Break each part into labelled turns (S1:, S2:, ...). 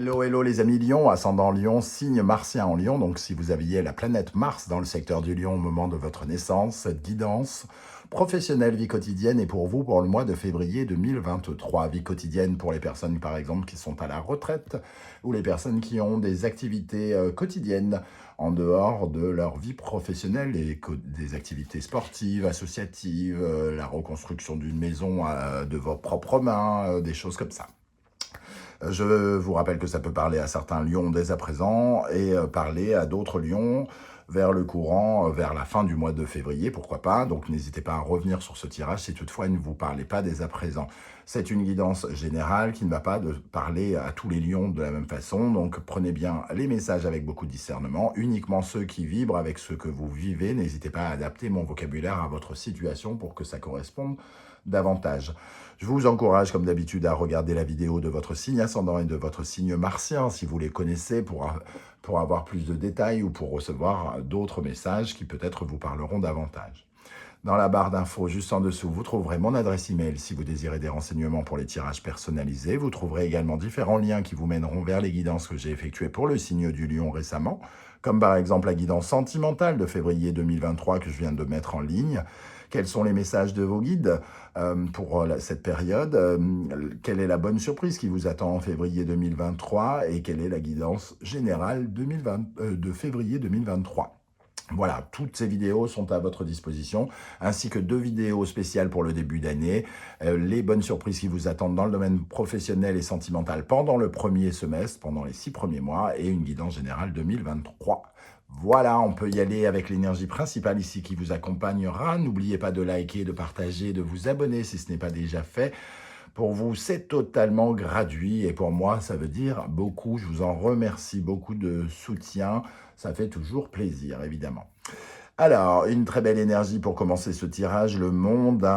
S1: Hello, hello les amis Lion, ascendant Lion, signe martien en Lion. Donc si vous aviez la planète Mars dans le secteur du Lion au moment de votre naissance, cette guidance professionnelle, vie quotidienne est pour vous pour le mois de février 2023. Vie quotidienne pour les personnes par exemple qui sont à la retraite ou les personnes qui ont des activités quotidiennes en dehors de leur vie professionnelle, des activités sportives, associatives, la reconstruction d'une maison de vos propres mains, des choses comme ça. Je vous rappelle que ça peut parler à certains lions dès à présent et parler à d'autres lions vers le courant, vers la fin du mois de février, pourquoi pas. Donc n'hésitez pas à revenir sur ce tirage si toutefois il ne vous parlait pas dès à présent. C'est une guidance générale qui ne va pas parler à tous les lions de la même façon. Donc prenez bien les messages avec beaucoup de discernement. Uniquement ceux qui vibrent avec ce que vous vivez. N'hésitez pas à adapter mon vocabulaire à votre situation pour que ça corresponde davantage. Je vous encourage, comme d'habitude, à regarder la vidéo de votre signe ascendant et de votre signe martien, si vous les connaissez, pour avoir plus de détails ou pour recevoir d'autres messages qui peut-être vous parleront davantage. Dans la barre d'infos juste en dessous, vous trouverez mon adresse email si vous désirez des renseignements pour les tirages personnalisés. Vous trouverez également différents liens qui vous mèneront vers les guidances que j'ai effectuées pour le signe du Lion récemment, comme par exemple la guidance sentimentale de février 2023 que je viens de mettre en ligne. Quels sont les messages de vos guides pour cette période? Quelle est la bonne surprise qui vous attend en février 2023? Et quelle est la guidance générale de février 2023? Voilà, toutes ces vidéos sont à votre disposition, ainsi que 2 vidéos spéciales pour le début d'année, les bonnes surprises qui vous attendent dans le domaine professionnel et sentimental pendant le premier semestre, pendant les 6 premiers mois, et une guidance générale 2023. Voilà, on peut y aller avec l'énergie principale ici qui vous accompagnera. N'oubliez pas de liker, de partager, de vous abonner si ce n'est pas déjà fait. Pour vous, c'est totalement gratuit et pour moi, ça veut dire beaucoup. Je vous en remercie, beaucoup de soutien. Ça fait toujours plaisir, évidemment. Alors, une très belle énergie pour commencer ce tirage, le monde.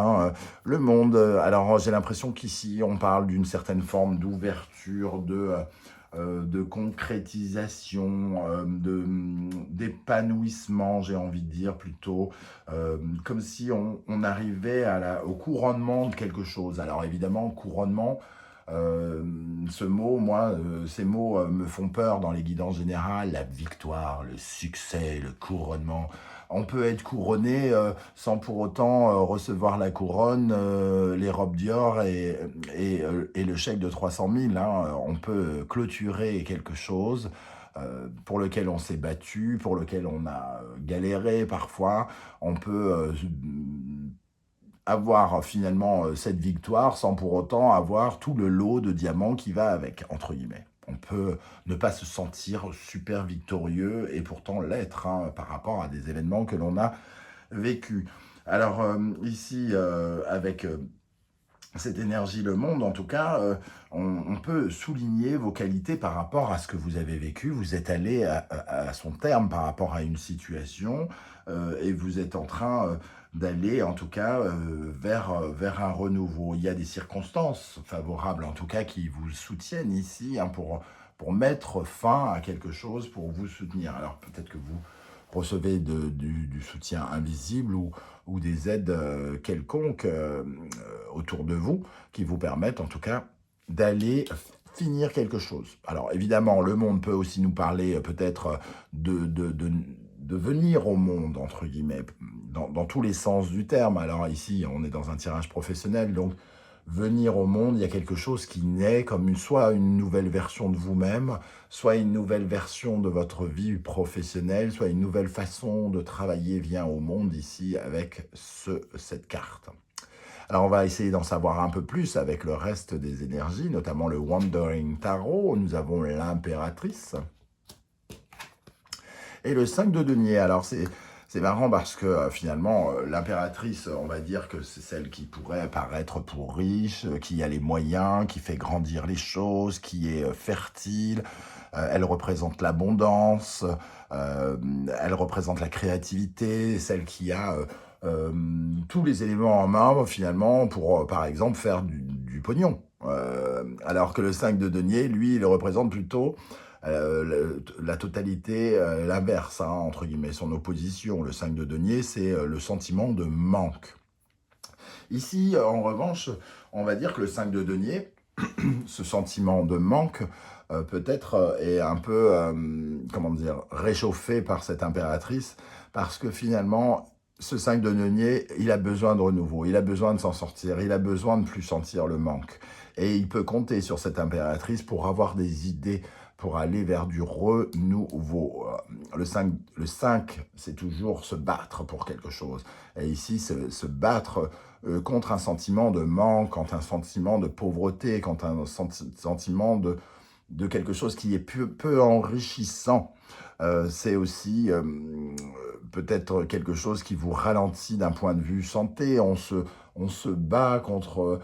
S1: Le monde, alors j'ai l'impression qu'ici, on parle d'une certaine forme d'ouverture, de concrétisation, d'épanouissement, j'ai envie de dire plutôt, comme si on arrivait au couronnement de quelque chose. Alors évidemment, couronnement, ces mots me font peur dans les guidances générales, la victoire, le succès, le couronnement. On peut être couronné sans pour autant recevoir la couronne, les robes Dior et le chèque de 300 000. Hein. On peut clôturer quelque chose pour lequel on s'est battu, pour lequel on a galéré parfois. On peut avoir finalement cette victoire sans pour autant avoir tout le lot de diamants qui va avec, entre guillemets. On peut ne pas se sentir super victorieux et pourtant l'être par rapport à des événements que l'on a vécus. Alors ici, avec cette énergie, le monde, en tout cas, on peut souligner vos qualités par rapport à ce que vous avez vécu. Vous êtes allé à son terme par rapport à une situation et vous êtes en train d'aller, en tout cas, vers un renouveau. Il y a des circonstances favorables, en tout cas, qui vous soutiennent ici pour mettre fin à quelque chose, pour vous soutenir. Alors, peut-être que vous recevez du soutien invisible ou des aides quelconques autour de vous qui vous permettent en tout cas d'aller finir quelque chose. Alors évidemment, le monde peut aussi nous parler peut-être de venir au monde, entre guillemets, dans tous les sens du terme. Alors ici, on est dans un tirage professionnel, donc venir au monde, il y a quelque chose qui naît comme soit une nouvelle version de vous-même, soit une nouvelle version de votre vie professionnelle, soit une nouvelle façon de travailler vient au monde ici avec cette carte. Alors on va essayer d'en savoir un peu plus avec le reste des énergies, notamment le Wandering Tarot. Nous avons l'impératrice et le 5 de denier. Alors c'est marrant parce que finalement, l'impératrice, on va dire que c'est celle qui pourrait paraître pour riche, qui a les moyens, qui fait grandir les choses, qui est fertile. Elle représente l'abondance, elle représente la créativité, celle qui a tous les éléments en main finalement pour, par exemple, faire du pognon. Alors que le 5 de denier, lui, il représente plutôt la totalité, l'inverse, entre guillemets, son opposition. Le 5 de denier, c'est le sentiment de manque. Ici, en revanche, on va dire que le 5 de denier, ce sentiment de manque, peut-être est un peu, comment dire, réchauffé par cette impératrice, parce que finalement, ce 5 de denier, il a besoin de renouveau, il a besoin de s'en sortir, il a besoin de plus sentir le manque. Et il peut compter sur cette impératrice pour avoir des idées, pour aller vers du renouveau. Le 5 c'est toujours se battre pour quelque chose. Et ici, se battre contre un sentiment de manque, contre un sentiment de pauvreté, contre un sentiment de quelque chose qui est peu enrichissant. C'est aussi peut-être quelque chose qui vous ralentit d'un point de vue santé. On se bat contre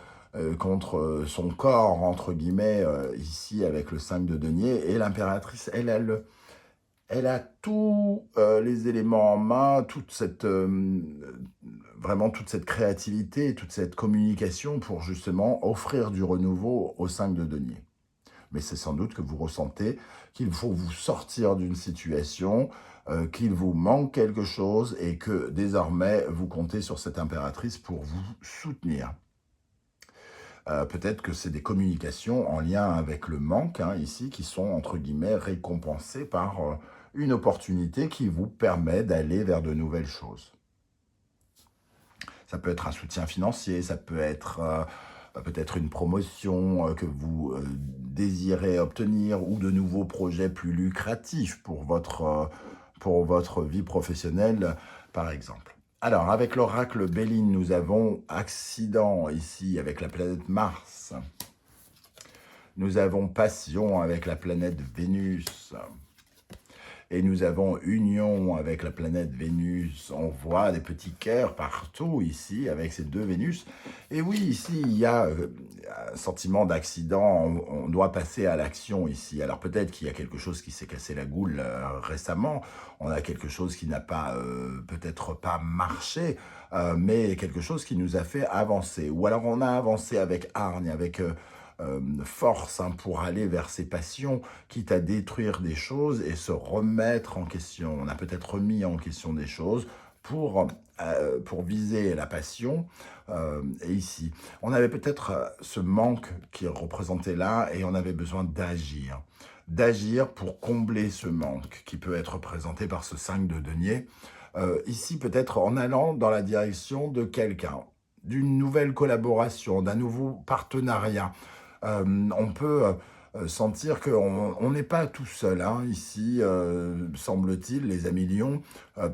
S1: son corps, entre guillemets, ici avec le 5 de denier. Et l'impératrice, elle a tous les éléments en main, vraiment toute cette créativité, toute cette communication pour justement offrir du renouveau au 5 de denier. Mais c'est sans doute que vous ressentez qu'il faut vous sortir d'une situation, qu'il vous manque quelque chose et que désormais vous comptez sur cette impératrice pour vous soutenir. Peut-être que c'est des communications en lien avec le manque, hein, ici, qui sont, entre guillemets, récompensées par une opportunité qui vous permet d'aller vers de nouvelles choses. Ça peut être un soutien financier, ça peut être peut-être une promotion que vous désirez obtenir ou de nouveaux projets plus lucratifs pour votre vie professionnelle, par exemple. Alors, avec l'oracle Béline, nous avons accident ici avec la planète Mars. Nous avons passion avec la planète Vénus. Et nous avons union avec la planète Vénus. On voit des petits cœurs partout ici avec ces deux Vénus. Et oui, ici, il y a un sentiment d'accident. On doit passer à l'action ici. Alors peut-être qu'il y a quelque chose qui s'est cassé la goule récemment. On a quelque chose qui n'a pas, peut-être pas marché, mais quelque chose qui nous a fait avancer. Ou alors on a avancé avec hargne, avec force pour aller vers ses passions, quitte à détruire des choses et se remettre en question. On a peut-être remis en question des choses pour viser la passion. Et ici, on avait peut-être ce manque qui est représenté là et on avait besoin d'agir. D'agir pour combler ce manque qui peut être représenté par ce 5 de denier. Ici, peut-être en allant dans la direction de quelqu'un, d'une nouvelle collaboration, d'un nouveau partenariat. On peut sentir qu'on n'est pas tout seul, hein, ici, semble-t-il, les amis lions.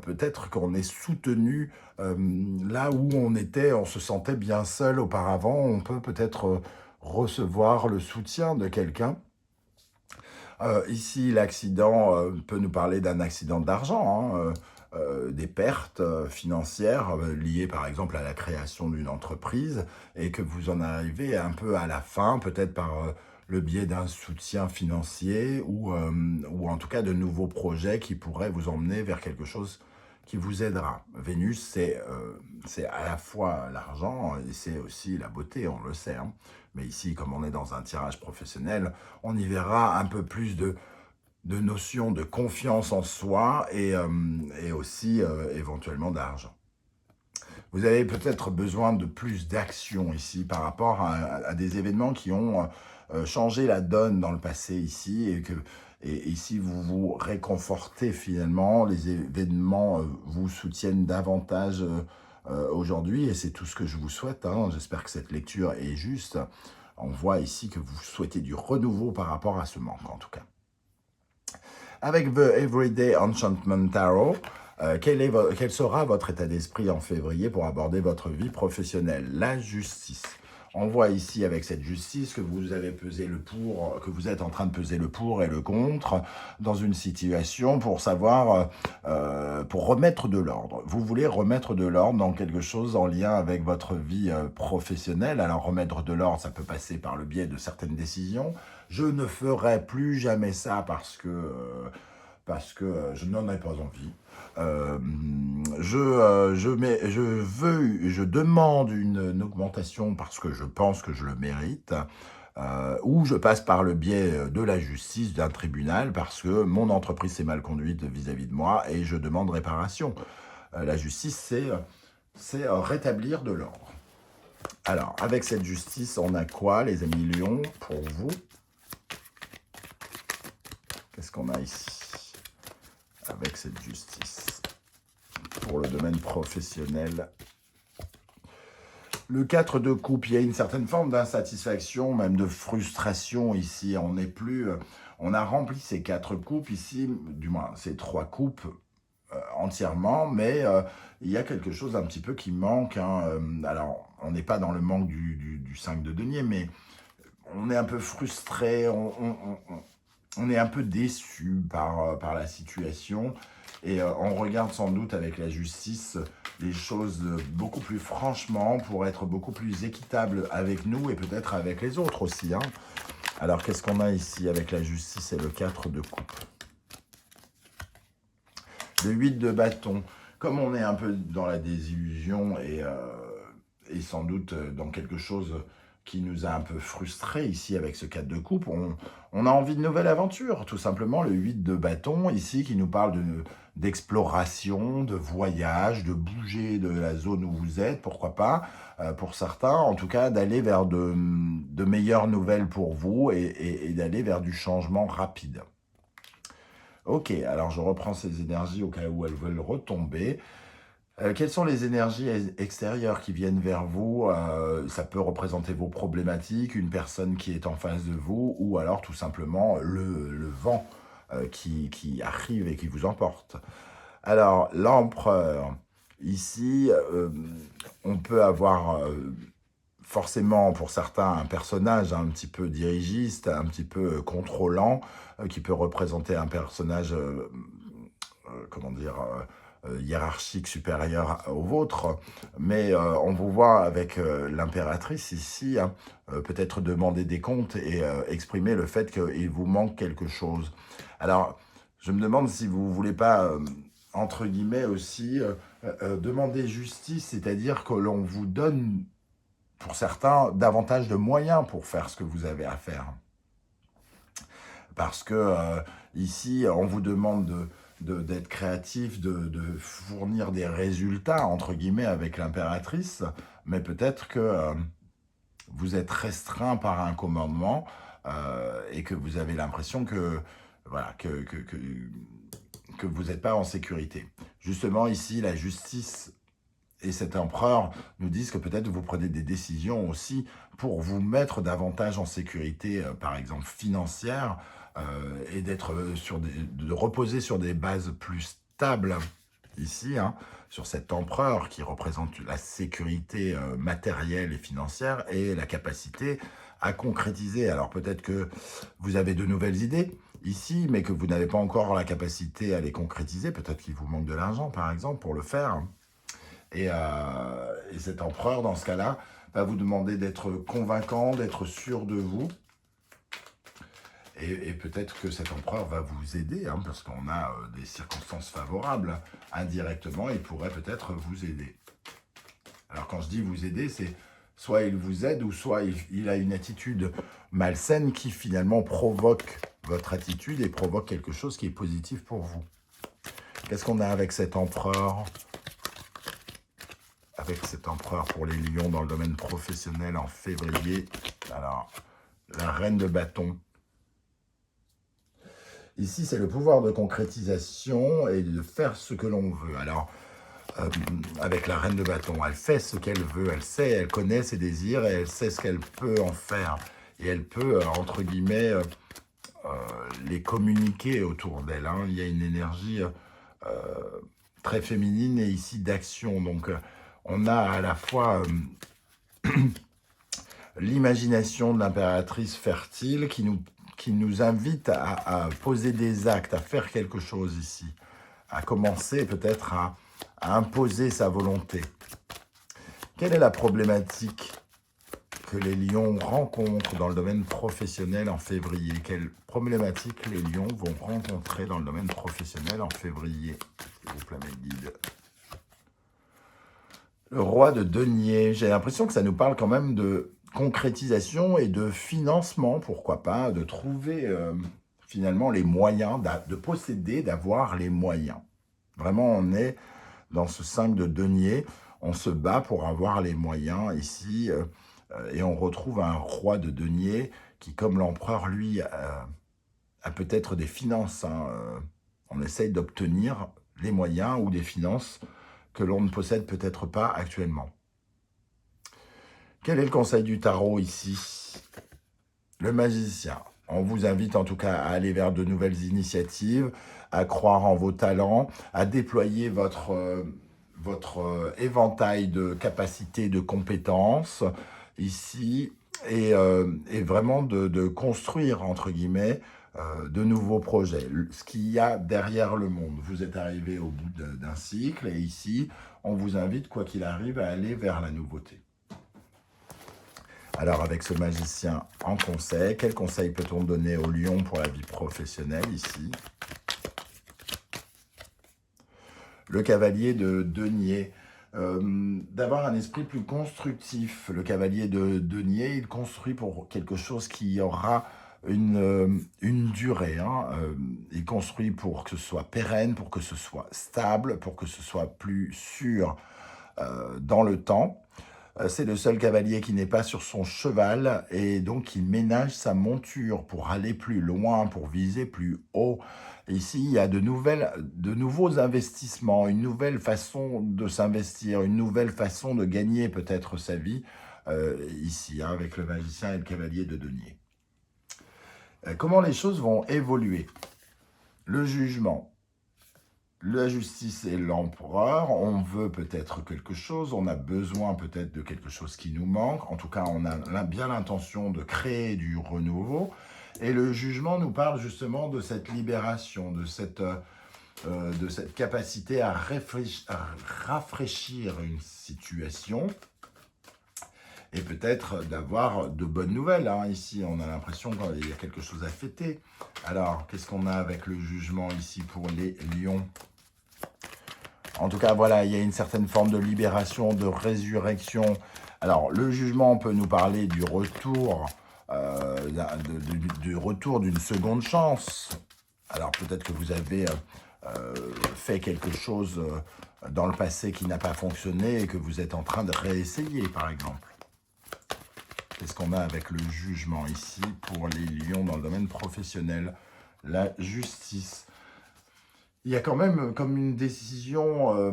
S1: Peut-être qu'on est soutenu là où on se sentait bien seul auparavant. On peut peut-être recevoir le soutien de quelqu'un. Ici, l'accident peut nous parler d'un accident d'argent, hein, des pertes financières liées par exemple à la création d'une entreprise et que vous en arrivez un peu à la fin, peut-être par le biais d'un soutien financier ou en tout cas de nouveaux projets qui pourraient vous emmener vers quelque chose qui vous aidera. Vénus, c'est à la fois l'argent et c'est aussi la beauté, on le sait. Hein. Mais ici, comme on est dans un tirage professionnel, on y verra un peu plus de notions de confiance en soi et aussi éventuellement d'argent. Vous avez peut-être besoin de plus d'action ici par rapport à des événements qui ont changé la donne dans le passé ici et ici vous vous réconfortez finalement, les événements vous soutiennent davantage aujourd'hui et c'est tout ce que je vous souhaite. Hein. J'espère que cette lecture est juste. On voit ici que vous souhaitez du renouveau par rapport à ce manque en tout cas. Avec The Everyday Enchantment Tarot, quel sera votre état d'esprit en février pour aborder votre vie professionnelle? La justice. On voit ici avec cette justice que vous avez pesé le pour, que vous êtes en train de peser le pour et le contre dans une situation pour savoir, pour remettre de l'ordre. Vous voulez remettre de l'ordre dans quelque chose en lien avec votre vie professionnelle. Alors remettre de l'ordre, ça peut passer par le biais de certaines décisions. Je ne ferai plus jamais ça parce que je n'en ai pas envie. Je demande une augmentation parce que je pense que je le mérite, ou je passe par le biais de la justice, d'un tribunal, parce que mon entreprise s'est mal conduite vis-à-vis de moi et je demande réparation. La justice, c'est rétablir de l'ordre. Alors, avec cette justice, on a quoi, les amis lions, pour vous? Qu'est-ce qu'on a ici avec cette justice pour le domaine professionnel? Le 4 de coupe, il y a une certaine forme d'insatisfaction, même de frustration ici. On n'est plus... on a rempli ces 4 coupes ici, du moins ces 3 coupes entièrement, mais il y a quelque chose un petit peu qui manque. Alors, on n'est pas dans le manque du 5 de denier, mais on est un peu frustré, on est un peu déçu par la situation. Et on regarde sans doute avec la justice les choses beaucoup plus franchement pour être beaucoup plus équitable avec nous et peut-être avec les autres aussi. Alors, qu'est-ce qu'on a ici avec la justice et le 4 de coupe? Le 8 de bâton. Comme on est un peu dans la désillusion et sans doute dans quelque chose qui nous a un peu frustrés ici avec ce 4 de coupe, on a envie de nouvelles aventures, tout simplement. Le 8 de bâton, ici, qui nous parle d'exploration, de voyage, de bouger de la zone où vous êtes, pourquoi pas, pour certains, en tout cas, d'aller vers de meilleures nouvelles pour vous et d'aller vers du changement rapide. Ok, alors je reprends ces énergies au cas où elles veulent retomber. Quelles sont les énergies extérieures qui viennent vers vous? Ça peut représenter vos problématiques, une personne qui est en face de vous, ou alors tout simplement le vent qui arrive et qui vous emporte. Alors, l'empereur, ici, on peut avoir forcément pour certains un personnage un petit peu dirigiste, un petit peu contrôlant, qui peut représenter un personnage, comment dire, hiérarchique supérieur au vôtre, mais on vous voit avec l'impératrice ici, peut-être demander des comptes et exprimer le fait qu'il vous manque quelque chose. Alors, je me demande si vous ne voulez pas, entre guillemets aussi, demander justice, c'est-à-dire que l'on vous donne, pour certains, davantage de moyens pour faire ce que vous avez à faire. Parce que ici, on vous demande d'être créatif, de fournir des résultats, entre guillemets, avec l'impératrice, mais peut-être que vous êtes restreint par un commandement et que vous avez l'impression que, voilà, que vous n'êtes pas en sécurité. Justement, ici, la justice et cet empereur nous disent que peut-être vous prenez des décisions aussi pour vous mettre davantage en sécurité, par exemple financière, et de reposer sur des bases plus stables ici, sur cet empereur qui représente la sécurité matérielle et financière et la capacité à concrétiser. Alors peut-être que vous avez de nouvelles idées ici, mais que vous n'avez pas encore la capacité à les concrétiser. Peut-être qu'il vous manque de l'argent, par exemple, pour le faire. Et cet empereur, dans ce cas-là, va vous demander d'être convaincant, d'être sûr de vous. Et peut-être que cet empereur va vous aider, parce qu'on a des circonstances favorables. Indirectement, il pourrait peut-être vous aider. Alors quand je dis vous aider, c'est soit il vous aide, ou soit il a une attitude malsaine qui finalement provoque votre attitude et provoque quelque chose qui est positif pour vous. Qu'est-ce qu'on a avec cet empereur ? Avec cet empereur pour les lions dans le domaine professionnel en février. Alors, la reine de bâton. Ici, c'est le pouvoir de concrétisation et de faire ce que l'on veut. Alors, avec la reine de bâton, elle fait ce qu'elle veut, elle sait, elle connaît ses désirs et elle sait ce qu'elle peut en faire. Et elle peut, entre guillemets, les communiquer autour d'elle. Il y a une énergie très féminine et ici d'action. Donc, on a à la fois l'imagination de l'impératrice fertile qui nous invite à poser des actes, à faire quelque chose ici, à commencer peut-être à imposer sa volonté. Quelle est la problématique que les lions rencontrent dans le domaine professionnel en février? Quelle problématique les lions vont rencontrer dans le domaine professionnel en février? S'il vous plaît, mes guides. Le roi de denier, j'ai l'impression que ça nous parle quand même de concrétisation et de financement, pourquoi pas, de trouver finalement les moyens, de posséder, d'avoir les moyens. Vraiment, on est dans ce 5 de denier, on se bat pour avoir les moyens ici, et on retrouve un roi de denier qui, comme l'empereur, lui, à peut-être des finances. Hein, on essaye d'obtenir les moyens ou des finances que l'on ne possède peut-être pas actuellement. Quel est le conseil du tarot ici? Le magicien. On vous invite en tout cas à aller vers de nouvelles initiatives, à croire en vos talents, à déployer votre éventail de capacités, de compétences ici, et vraiment de construire, entre guillemets, de nouveaux projets. Ce qu'il y a derrière le monde. Vous êtes arrivé au bout d'un cycle, et ici, on vous invite, quoi qu'il arrive, à aller vers la nouveauté. Alors, avec ce magicien en conseil, quel conseil peut-on donner au lion pour la vie professionnelle ici? Le cavalier de denier, d'avoir un esprit plus constructif. Le cavalier de denier, il construit pour quelque chose qui aura une durée. Hein. Il construit pour que ce soit pérenne, pour que ce soit stable, pour que ce soit plus sûr dans le temps. C'est le seul cavalier qui n'est pas sur son cheval et donc il ménage sa monture pour aller plus loin, pour viser plus haut. Ici, il y a de nouveaux investissements, une nouvelle façon de s'investir, une nouvelle façon de gagner peut-être sa vie, ici, hein, avec le magicien et le cavalier de denier. Comment les choses vont évoluer? Le jugement. La justice et l'empereur, on veut peut-être quelque chose, on a besoin peut-être de quelque chose qui nous manque. En tout cas, on a bien l'intention de créer du renouveau. Et le jugement nous parle justement de cette libération, de cette capacité à rafraîchir une situation. Et peut-être d'avoir de bonnes nouvelles. Hein. Ici, on a l'impression qu'il y a quelque chose à fêter. Alors, qu'est-ce qu'on a avec le jugement ici pour les lions? En tout cas, voilà, il y a une certaine forme de libération, de résurrection. Alors, le jugement peut nous parler du retour, du retour d'une seconde chance. Alors, peut-être que vous avez fait quelque chose dans le passé qui n'a pas fonctionné et que vous êtes en train de réessayer, par exemple. Qu'est-ce qu'on a avec le jugement ici pour les lions dans le domaine professionnel? La justice. Il y a quand même comme une décision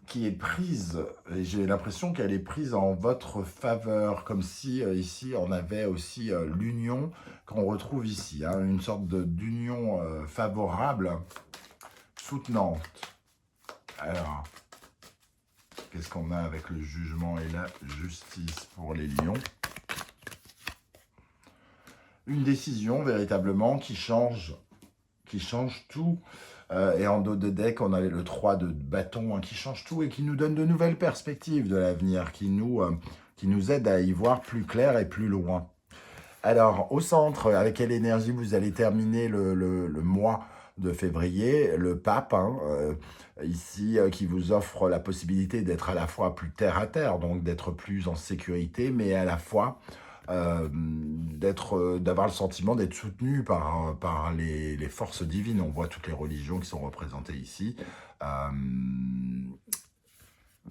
S1: qui est prise, et j'ai l'impression qu'elle est prise en votre faveur, comme si ici on avait aussi l'union qu'on retrouve ici, hein, une sorte d'union favorable, soutenante. Alors, qu'est-ce qu'on a avec le jugement et la justice pour les lions? Une décision véritablement qui change tout. Et en dos de deck, on a le 3 de bâton, hein, qui change tout et qui nous donne de nouvelles perspectives de l'avenir, qui nous aide à y voir plus clair et plus loin. Alors, au centre, avec quelle énergie vous allez terminer le mois de février? Le pape, hein, ici, qui vous offre la possibilité d'être à la fois plus terre à terre, donc d'être plus en sécurité, mais à la fois d'avoir le sentiment d'être soutenu par les forces divines. On voit toutes les religions qui sont représentées ici.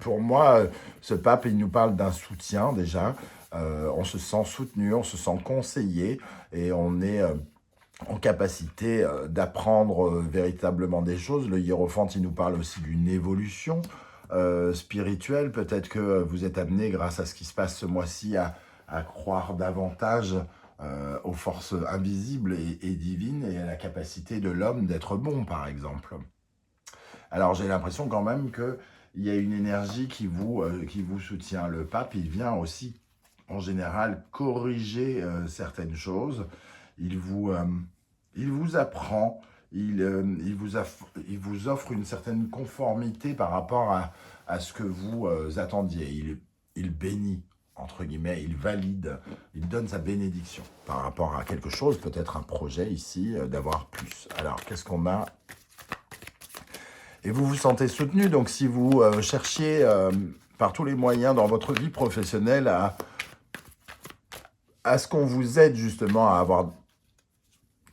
S1: Pour moi, ce pape, il nous parle d'un soutien déjà. On se sent soutenu, on se sent conseillé et on est en capacité d'apprendre véritablement des choses. Le hiérophante, il nous parle aussi d'une évolution spirituelle. Peut-être que vous êtes amené, grâce à ce qui se passe ce mois-ci, à croire davantage aux forces invisibles et divines et à la capacité de l'homme d'être bon, par exemple. Alors, j'ai l'impression quand même qu'il y a une énergie qui vous soutient. Le pape, il vient aussi, en général, corriger certaines choses. Il vous apprend, il vous offre une certaine conformité par rapport à ce que vous attendiez. Il bénit, entre guillemets, il valide, il donne sa bénédiction par rapport à quelque chose, peut-être un projet ici, d'avoir plus. Alors, qu'est-ce qu'on a? Et vous vous sentez soutenu, donc si vous cherchiez par tous les moyens dans votre vie professionnelle à ce qu'on vous aide justement à avoir,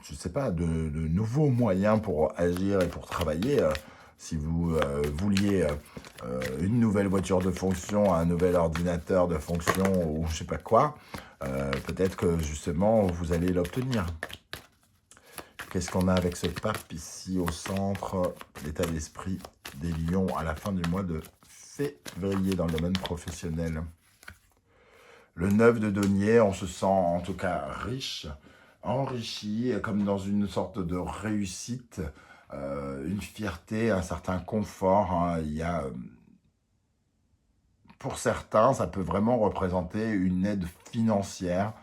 S1: je ne sais pas, de nouveaux moyens pour agir et pour travailler, si vous vouliez une nouvelle voiture de fonction, un nouvel ordinateur de fonction ou je ne sais pas quoi, peut-être que justement vous allez l'obtenir. Qu'est-ce qu'on a avec ce pape ici au centre? L'état d'esprit des lions à la fin du mois de février dans le domaine professionnel. Le 9 de denier, on se sent en tout cas riche, enrichi, comme dans une sorte de réussite, une fierté, un certain confort. Hein. Il y a, pour certains, ça peut vraiment représenter une aide financière.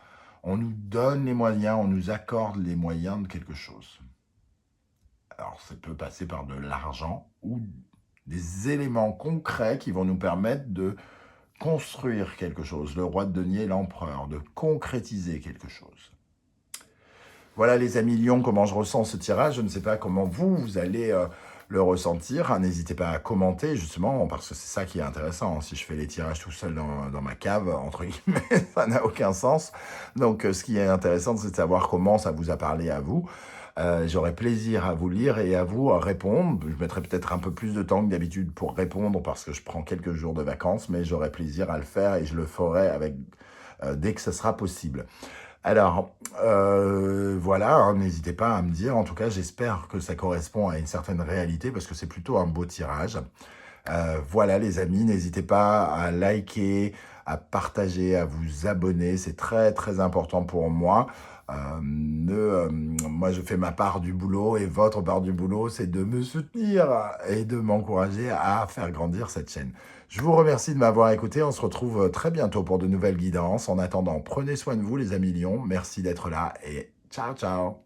S1: On nous donne les moyens, on nous accorde les moyens de quelque chose. Alors, ça peut passer par de l'argent ou des éléments concrets qui vont nous permettre de construire quelque chose. Le roi de denier, l'empereur, de concrétiser quelque chose. Voilà les amis Lions, comment je ressens ce tirage. Je ne sais pas comment vous allez le ressentir. N'hésitez pas à commenter justement, parce que c'est ça qui est intéressant. Si je fais les tirages tout seul dans ma cave, entre guillemets, ça n'a aucun sens. Donc ce qui est intéressant, c'est de savoir comment ça vous a parlé à vous. J'aurai plaisir à vous lire et à vous répondre. Je mettrai peut-être un peu plus de temps que d'habitude pour répondre parce que je prends quelques jours de vacances, mais j'aurai plaisir à le faire et je le ferai dès que ce sera possible. Alors, voilà, hein, n'hésitez pas à me dire. En tout cas, j'espère que ça correspond à une certaine réalité parce que c'est plutôt un beau tirage. Voilà les amis, n'hésitez pas à liker, à partager, à vous abonner. C'est très très important pour moi. Moi, je fais ma part du boulot et votre part du boulot, c'est de me soutenir et de m'encourager à faire grandir cette chaîne. Je vous remercie de m'avoir écouté. On se retrouve très bientôt pour de nouvelles guidances. En attendant, prenez soin de vous les amis Lions. Merci d'être là et ciao ciao.